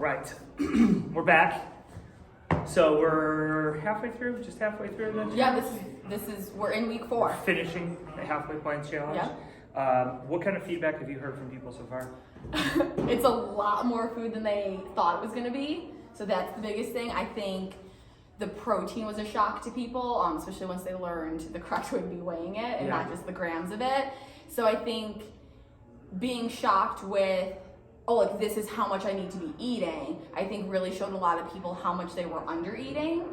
Right. We're back. So we're just halfway through this? Yeah, this is we're in week 4. Finishing the halfway point challenge. Yeah. What kind of feedback have you heard from people so far? It's a lot more food than they thought it was going to be. So that's the biggest thing. I think the protein was a shock to people, especially once they learned the correct way to be weighing it and not just the grams of it. So I think being shocked with, oh, like this is how much I need to be eating, I think really showed a lot of people how much they were under eating.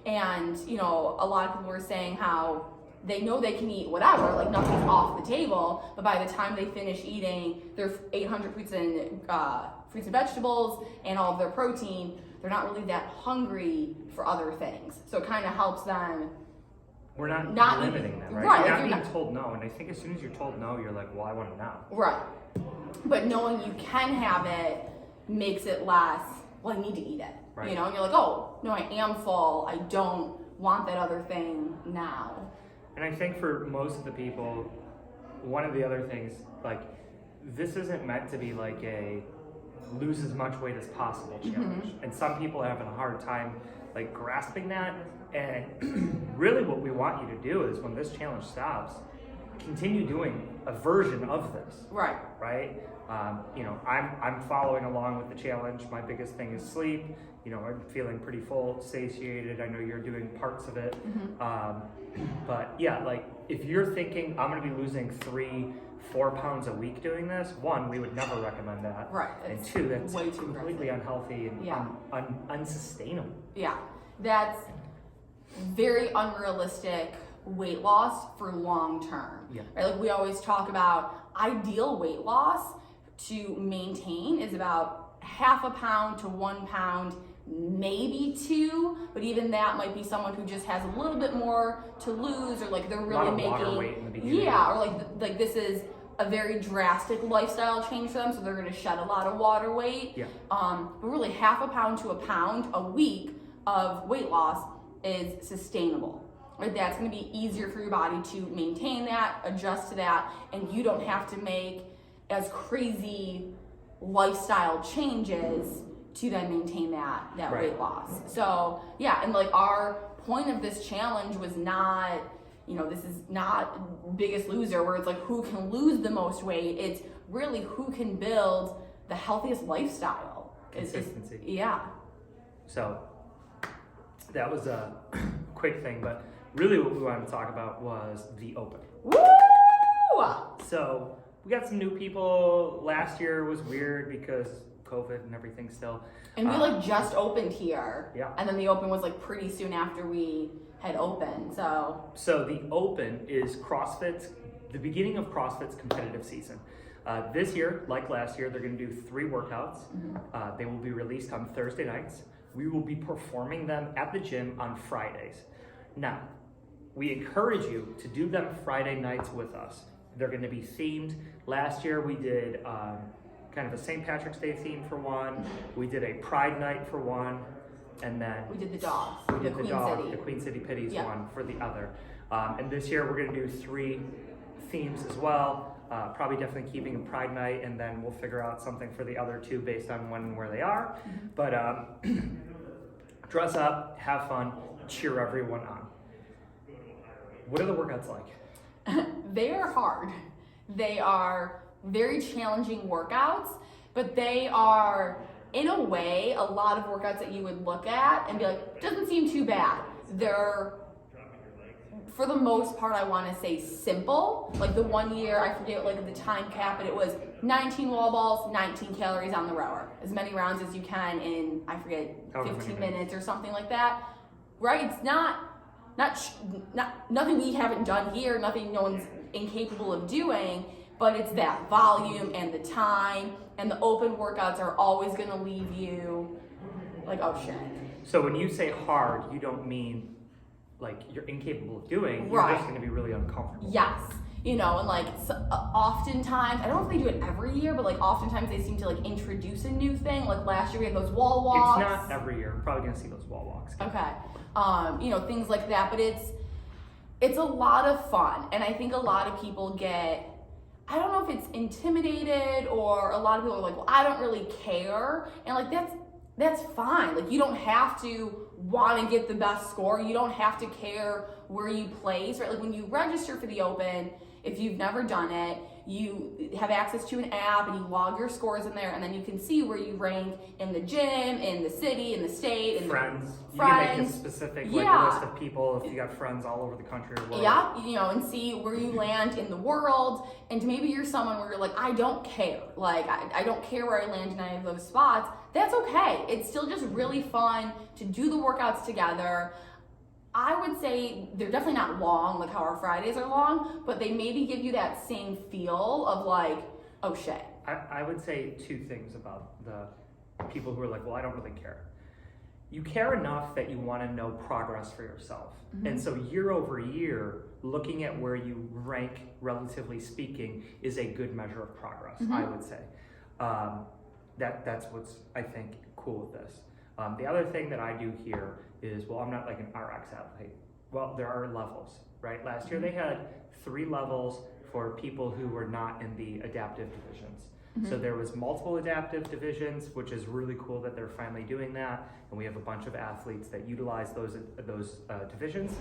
And, you know, a lot of people were saying how they know they can eat whatever, like nothing's off the table, but by the time they finish eating their 800 fruits and vegetables and all of their protein, they're not really that hungry for other things. So it kind of helps them. We're not limiting them, right? Right. You're not being told no, and I think as soon as you're told no, you're like, well, I want it now. Right. But knowing you can have it makes it less, well, I need to eat it. Right. You know, and you're like, oh, no, I am full. I don't want that other thing now. And I think for most of the people, one of the other things, like, this isn't meant to be like a lose as much weight as possible challenge. Mm-hmm. And some people are having a hard time, like, grasping that. And really what we want you to do is when this challenge stops, continue doing a version of this. Right. Right? You know, I'm following along with the challenge. My biggest thing is sleep. You know, I'm feeling pretty full, satiated. I know you're doing parts of it. Mm-hmm. But yeah, like if you're thinking I'm going to be losing 3-4 pounds a week doing this, one, we would never recommend that. Right. And It's two, that's way too completely unhealthy and unsustainable. Yeah. That's very unrealistic weight loss for long term. Yeah. Right? Like we always talk about ideal weight loss to maintain is about 0.5 pound to 1 pound, maybe 2, but even that might be someone who just has a little bit more to lose, or like they're really making water weight in the beginning. or like this is a very drastic lifestyle change for them, so they're going to shed a lot of water weight. Yeah. But really 0.5 pound to 1 pound a week of weight loss is sustainable. Right? That's going to be easier for your body to maintain that, adjust to that, and you don't have to make as crazy lifestyle changes to then maintain that Right. weight loss. So yeah, and like our point of this challenge was not, you know, this is not Biggest Loser where it's like who can lose the most weight. It's really who can build the healthiest lifestyle. Consistency. Yeah. So that was a quick thing, but really what we wanted to talk about was the Open. Woo! So we got some new people. Last year was weird because COVID and everything still. And we like just opened here. Yeah. And then the Open was like pretty soon after we had opened. So the Open is CrossFit's, the beginning of CrossFit's competitive season. This year, like last year, they're going to do 3 workouts. Mm-hmm. They will be released on Thursday nights. We will be performing them at the gym on Fridays. Now, we encourage you to do them Friday nights with us. They're going to be themed. Last year we did kind of a St. Patrick's Day theme for one. We did a Pride night for one, and then we did the dogs. we did the Queen City Pitties Yep. one for the other. And this year we're going to do 3 themes as well. Probably definitely keeping a Pride night, and then we'll figure out something for the other 2 based on when and where they are. Mm-hmm. But dress up, have fun, cheer everyone on. What are the workouts like? They are hard. They are very challenging workouts, but they are, in a way, a lot of workouts that you would look at and be like, doesn't seem too bad. They're, for the most part, I want to say simple. Like the one year, I forget like the time cap, but it was 19 wall balls, 19 calories on the rower. As many rounds as you can in, I forget, 15 minutes or something like that. Right? It's nothing we haven't done here, nothing no one's incapable of doing, but it's that volume and the time, and the Open workouts are always going to leave you like, oh shit. So when you say hard, you don't mean like you're incapable of doing, you're Right. just going to be really uncomfortable. Yes. You know, and like oftentimes, I don't know if they do it every year, but like oftentimes they seem to like introduce a new thing. Like last year we had those wall walks. It's not every year. We're probably going to see those wall walks. Okay. You know, things like that, but it's a lot of fun. And I think a lot of people get, I don't know if it's intimidated or a lot of people are like, well, I don't really care. And like that's fine. Like, you don't have to want to get the best score. You don't have to care where you place, right? Like, when you register for the Open, if you've never done it, you have access to an app and you log your scores in there, and then you can see where you rank in the gym, in the city, in the state, in friends. the You can make friends. a specific Yeah. list of people if you got friends all over the country or world. Yeah, and see where you land in the world. And maybe you're someone where you're like, I don't care. Like, I don't care where I land in any of those spots. That's okay. It's still just really fun to do the workouts together. I would say they're definitely not long, like how our Fridays are long, but they maybe give you that same feel of like, oh shit. I would say two things about the people who are like, well, I don't really care. You care enough that you want to know progress for yourself. Mm-hmm. And so year over year, looking at where you rank, relatively speaking, is a good measure of progress, Mm-hmm. I would say. That's what's, I think, cool with this. The other thing that I do here is, well, I'm not like an RX athlete. Well, there are levels, right? Last year they had 3 levels for people who were not in the adaptive divisions. Mm-hmm. So there was multiple adaptive divisions, which is really cool that they're finally doing that. And we have a bunch of athletes that utilize those divisions.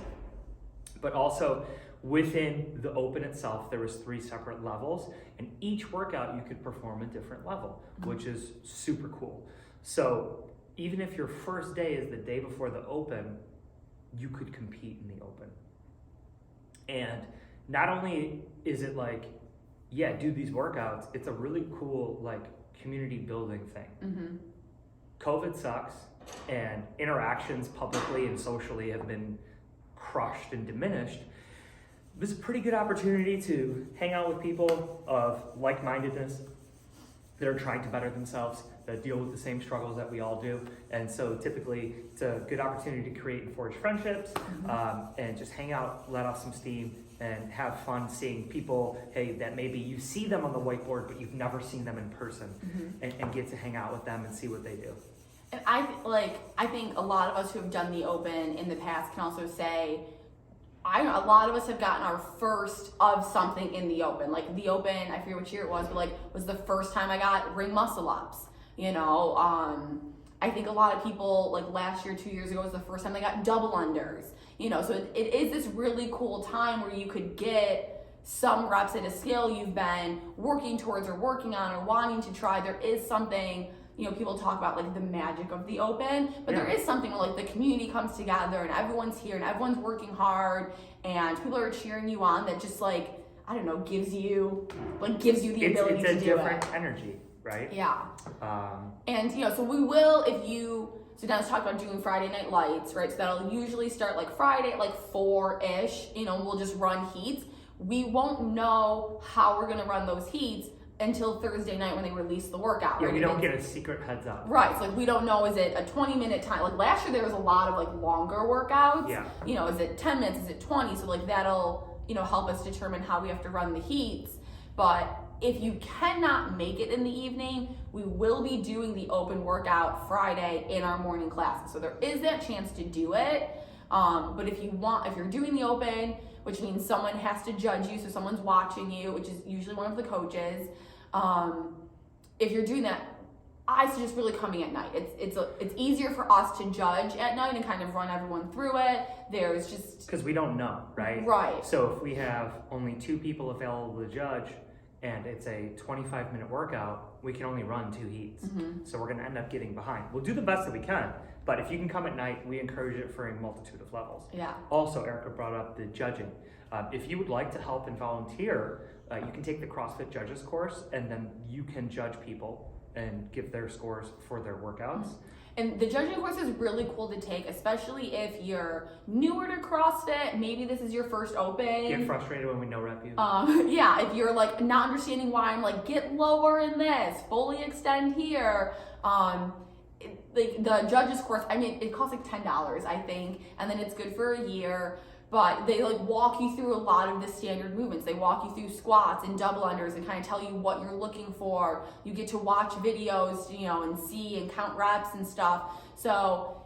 But also within the Open itself, there was 3 separate levels, and each workout you could perform a different level, which is super cool. So even if your first day is the day before the Open, you could compete in the Open. And not only is it like, yeah, do these workouts, it's a really cool like community building thing. Mm-hmm. COVID sucks, and interactions publicly and socially have been crushed and diminished. This is a pretty good opportunity to hang out with people of like-mindedness that are trying to better themselves, that deal with the same struggles that we all do. And so typically it's a good opportunity to create and forge friendships, and just hang out, let off some steam, and have fun seeing people, hey, that maybe you see them on the whiteboard, but you've never seen them in person, and get to hang out with them and see what they do. And I think a lot of us who have done the Open in the past can also say, a lot of us have gotten our first of something in the Open. Like the Open, I forget which year it was, but like was the first time I got ring muscle ups. I think a lot of people, like last year, 2 years ago, was the first time they got double unders. So it is this really cool time where you could get some reps at a skill you've been working towards or working on or wanting to try. There is something, people talk about like the magic of the Open, but there is something where like the community comes together and everyone's here and everyone's working hard and people are cheering you on, that just like, I don't know, gives you the ability to do it. It's a different energy, right? Yeah. And so we will, so now let's talk about doing Friday Night Lights, right? So that'll usually start like Friday at like 4-ish, we'll just run heats. We won't know how we're gonna run those heats until Thursday night when they release the workout. Yeah, right? we don't get a secret heads up. Right, so like we don't know, is it a 20-minute time? Like last year there was a lot of like longer workouts. Yeah. Is it 10 minutes, is it 20? So like that'll, help us determine how we have to run the heats. But if you cannot make it in the evening, we will be doing the Open workout Friday in our morning classes. So there is that chance to do it. But if you're doing the Open, which means someone has to judge you, so someone's watching you, which is usually one of the coaches. If you're doing that, I suggest really coming at night. It's easier for us to judge at night and kind of run everyone through it. There's just because we don't know, right? Right. So if we have only 2 people available to judge, and it's a 25-minute workout, we can only run 2 heats. So we're gonna end up getting behind. We'll do the best that we can, but if you can come at night, we encourage it for a multitude of levels. Yeah. Also, Erica brought up the judging. If you would like to help and volunteer, you can take the CrossFit Judges course, and then you can judge people and give their scores for their workouts. And the judging course is really cool to take, especially if you're newer to CrossFit. Maybe this is your first Open. Get frustrated when we no rep you. If you're like not understanding why I'm like, get lower in this, fully extend here. Like the judges course, it costs like $10, I think, and then it's good for a year. But they like walk you through a lot of the standard movements. They walk you through squats and double unders and kind of tell you what you're looking for. You get to watch videos, and see and count reps and stuff. So,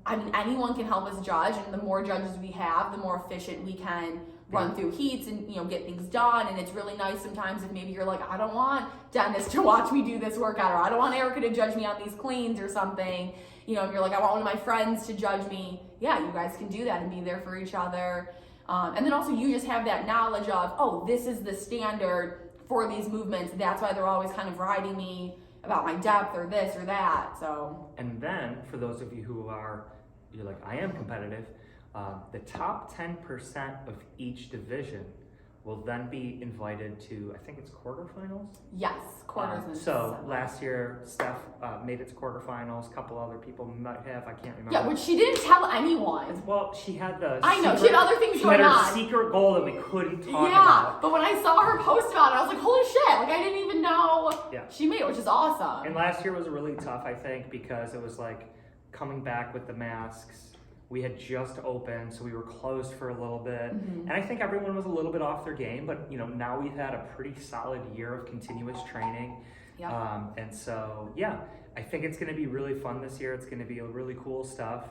anyone can help us judge, and the more judges we have, the more efficient we can run through heats and get things done. And it's really nice sometimes if maybe you're like, I don't want Dennis to watch me do this workout, or I don't want Erica to judge me on these cleans or something. If you're like, I want one of my friends to judge me. Yeah, you guys can do that and be there for each other. And then also you just have that knowledge of, oh, this is the standard for these movements. That's why they're always kind of riding me about my depth or this or that. So. And then for those of you who you're like, I am competitive, the top 10% of each division will then be invited to, I think it's quarterfinals? Yes, quarters. And so last year, Steph made it to quarterfinals. A couple other people might have, I can't remember. Yeah, which she didn't tell anyone. Well, she had the I know, she had other things going on. She had her secret goal that we couldn't talk about. Yeah, but when I saw her post about it, I was like, holy shit, like I didn't even know she made it, which is awesome. And last year was really tough, I think, because it was like coming back with the masks. We had just opened, so we were closed for a little bit. And I think everyone was a little bit off their game, but now we've had a pretty solid year of continuous training. And so, I think it's gonna be really fun this year. It's gonna be really cool stuff.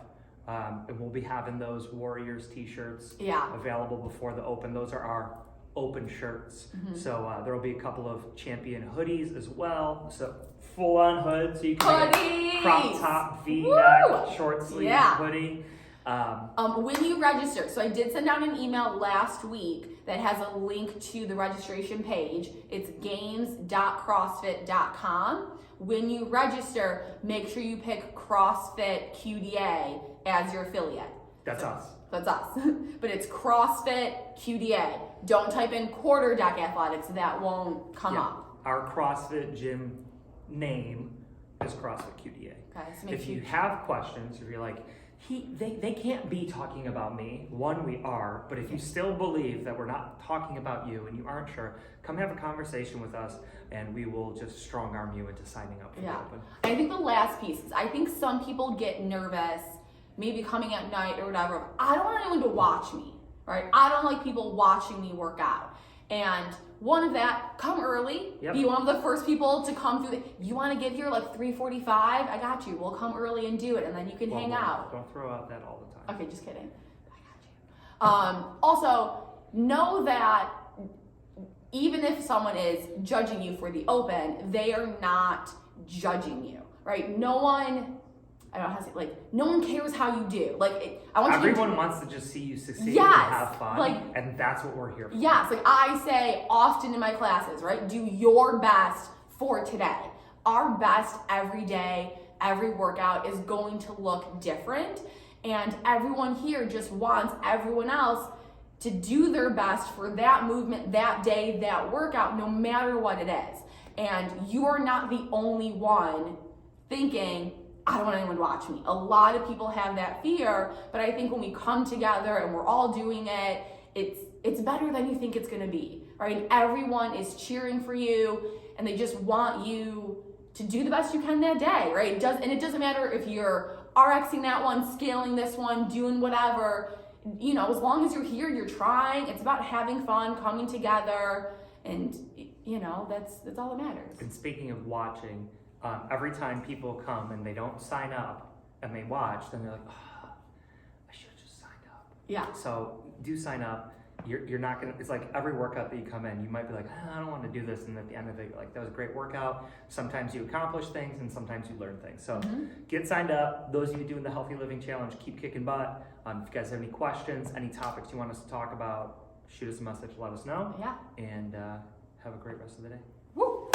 And we'll be having those Warriors t-shirts available before the open. Those are our open shirts. So there'll be a couple of champion hoodies as well. So full on hood, so you can get a crop top, V-neck, short sleeve hoodie. When you register, so I did send out an email last week that has a link to the registration page. It's games.crossfit.com. When you register, make sure you pick CrossFit QDA as your affiliate. That's us. That's us. But it's CrossFit QDA. Don't type in Quarter Deck Athletics. That won't come up. Our CrossFit gym name is CrossFit QDA. Okay, so if you have questions, if you're like, they can't be talking about me. One, we are, but if you still believe that we're not talking about you and you aren't sure, come have a conversation with us and we will just strong arm you into signing up for the open. I think the last piece is I think some people get nervous, maybe coming at night or whatever. I don't want anyone to watch me, right? I don't like people watching me work out. And one of that, come early. Be one of the first people to come through. You want to get here like 3:45? I got you. We'll come early and do it, and then you can hang out. Don't throw out that all the time. Okay, just kidding. I got you. Also, know that even if someone is judging you for the open, they are not judging you, right? No one. I don't know how to say, no one cares how you do. Everyone wants to just see you succeed and have fun, and that's what we're here for. Yes, I say often in my classes, right? Do your best for today. Our best every day, every workout is going to look different, and everyone here just wants everyone else to do their best for that movement, that day, that workout, no matter what it is. And you are not the only one thinking, I don't want anyone to watch me. A lot of people have that fear, but I think when we come together and we're all doing it, it's better than you think it's gonna be, right? And everyone is cheering for you and they just want you to do the best you can that day, right? It doesn't matter if you're RXing that one, scaling this one, doing whatever, as long as you're here, you're trying. It's about having fun, coming together, and that's all that matters. And speaking of watching, every time people come and they don't sign up and they watch, then they're like, oh, I should have just signed up. Yeah. So do sign up. You're not gonna, it's like every workout that you come in, you might be like, I don't want to do this. And at the end of it, you're like, that was a great workout. Sometimes you accomplish things and sometimes you learn things. So get signed up. Those of you doing the Healthy Living Challenge, keep kicking butt. If you guys have any questions, any topics you want us to talk about, shoot us a message, let us know. Yeah. And have a great rest of the day. Woo!